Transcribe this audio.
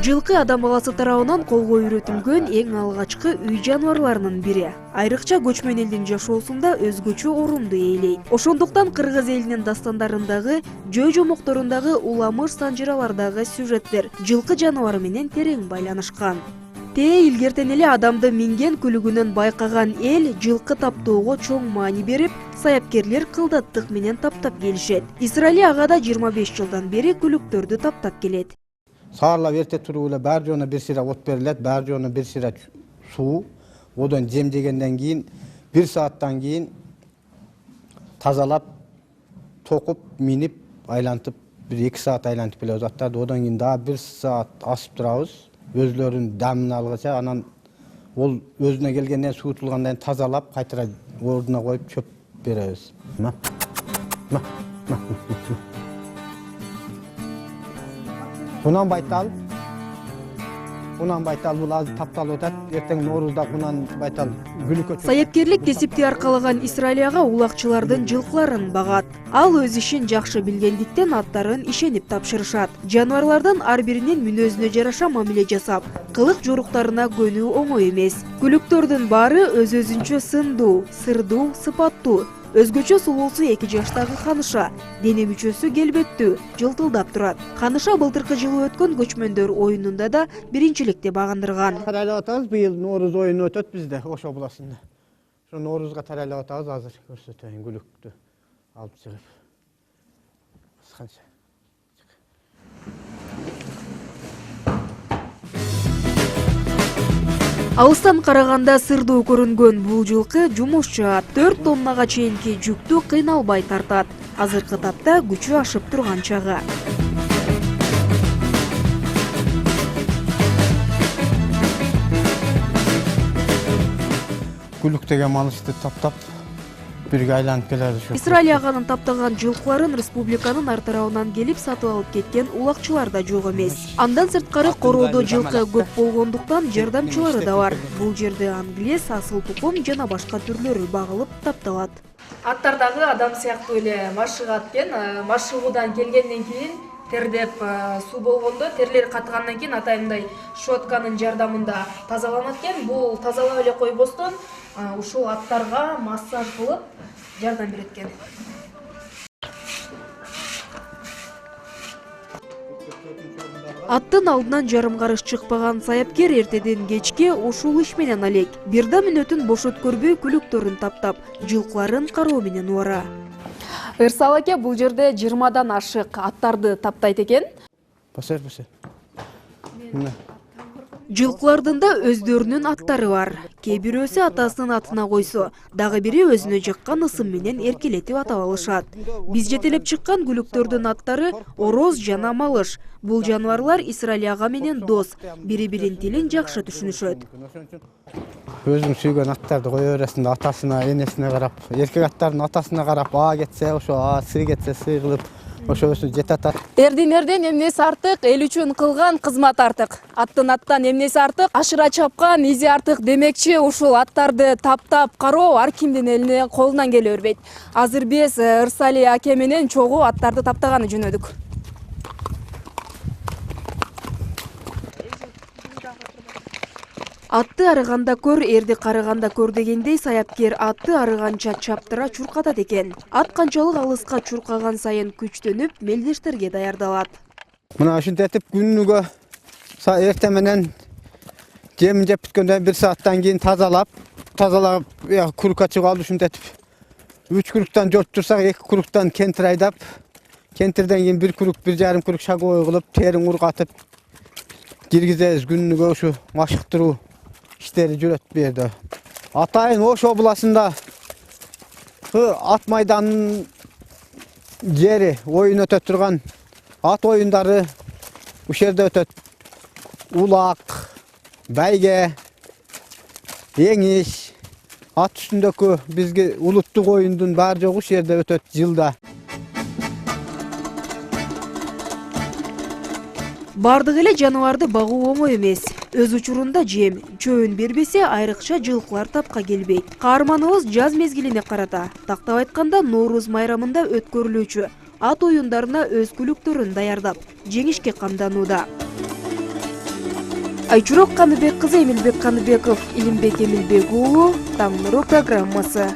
Жылкы адам баласы тарабынан колго үйрөтүлгөн эң алгачкы үй жаныбарларынын бири. Айрыкча көчмөн элдин жашоосунда өзгөчө орунду ээлейт. Ошондуктан кыргыз элинин дастандарындагы, жөө-жомокторундагы уламыш санжыралардагы сюжеттер жылкы жаныбары менен терең байланышкан. Илгертен эле адамды минген күлүгүнөн байкаган эл жылкы таптоого чоң маани берип, саяпкерлер кылдаттык менен таптап келишет. Исраили ага да 25 жылдан бери күлүктөрдү таптап келет. Саарлап эрте туруп эле баары жоона бир сыйра от берилет, баары жоона бир сыйра суу, одон жем жегенден кийин 1 сааттан кийин тазалап, токуп, минип, айлантып, 1-2 саат айлантып келебиз аттарды. Одон кийин дагы 1 саат асып турабыз, өзлөрүнүн дамын алгыча, анан ол өзүнө келгенден суутулгандан тазалап, кайтара ордуна коюп чөп беребиз. Унан байтал бул азыр тапталып атат. Эртең Ноорузда унан байтал күлүккө. Саяпкерлик кесипти аркалаган Исраилияга улакчылардын жылкыларын багат. Ал өз ишин жакшы билгендиктен аттарын ишенип тапшырышат. Жаныбарлардын ар биринин мүнөзүнө жараша мамиле жасап, кылык жоруктарына көнүү оңой эмес. Күлүктөрдүн баары өз-өзүнчө сындуу, сырдуу, сыпаттуу. Өзгөчө сулуусу 2 жаштагы Ханыша, дене мүчөсү келбеттүү, жылтылдап турат. Ханыша былтыркы жылы өткөн көчмөндөр оюнунда да биринчиликти багындырган. Тарайлап атабыз, быйыл Норуз оюну өтөт бизде, Ош областында. Ошо Норузга тарайлап атабыз, азыр көрсөтөйүн күлүктү алып чыгып. Кысканча. Алыстан караганда сырдуу көрүнгөн бул жылкы жумушчу, 4 тоннага чейинки жүктү кыйналбай тартат. Азыркы тапта күчү ашып турган чагы. Күлүк деген малышты таптап, бирге айланып келебиз. Исраили аганын таптаган жылкыларын республиканын ар тарабынан келип сатып алып кеткен улакчылар да жок эмес. Андан сырткары короодо жылкы көп болгондуктан жардамчылары да бар. Бул жерде англис, асыл тукум жана башка түрлөрү багылып тапталат. Аттар дагы адам сыяктуу эле машыгат экен. Машыгуудан келгенден кийин тердеп суу болгондо терлер катгандан кийин атайындай щетканын жардамында тазаланат экен. Бул тазалап эле койбостон ушул аттарга массаж кылып жардам берет экен. Аттын алдынан жарым карыш чыкпаган саяпкер эртеден кечке ушул иш менен алек. Бир да мүнөтүн бош өткөрбөй күлүктөрүн таптап, жылкыларын кароо менен убара. Ырсал аке, бул жерде 20дан ашык аттарды таптайт экен. Басар. Жылкылардын да өздөрүнүн аттары бар. Кээ бирөөсү атасынын атына койсо, дагы бири өзүнө жаккан ысым менен эркелетип атап алышат. Биз жетелеп чыккан күлүктөрдүн аттары Ороз жана Малыш. Бул жаныбарлар Исраили ага менен дос, бири-биринин тилин жакшы түшүнүшөт. Өзүң сүйгөн аттарды кое бересиң, атасына, энесине карап, эркек аттардын атасына карап, кетсе ошо, сый кетсе сый кылып, ошо өсүп жетат. Эрдин эмнеси артык, эл үчүн кылган кызмат артык. Аттын аттан эмнеси артык, ашыра чапкан изи артык демекчи, ушул аттарды таптап кароо ар кимдин элине колунан келе бербейт. Азыр биз Ырсали аке менен чогуу аттарды таптаганы жөнөдүк. Атты арыганда көр, эрди карыганда көр дегендей саяпкер атты арыганча чаптыра чуркатат экен. Ат канчалык алыска чуркаган сайын күчтөнүп, мелдештерге даярдалат. Мына ушинтип күнүгө эрте менен жемин жеп бүткөндөн 1 сааттан кийин тазалап, курукка чыгып алып ушинтип 3 куруктан жорт турсак, 2 куруктан кентир айдап, кентирден кийин 1 курук, 1,5 курук шаговой кылып, терин ургатып киргизебиз. Күнүгө ушу машыктыруу иштери жүрөт бу жерде. Атайын Ош областында ат майданынын жери оюн өтөт турган ат оюндары ушул жерде өтөт. Улак, байге, эңиш, ат үстүндөгү бизге улуттук оюндун баары жогу ушул жерде өтөт жылда. Бардык эле жаныбарды багуу оңой эмес. Өз учурунда жем, чөбүн бербесе айрыкча жылкылар тапка келбейт. Каарманыбыз жаз мезгилине карата, тактап айтканда Норуз майрамында өткөрүлүүчү ат оюндарына өз күлүктөрүн даярдап, жеңишке камданууда. Айчурок Каныбек кызы Эмилбек Каныбеков, Илимбек Эмилбек уулу, Таң нуру программасы.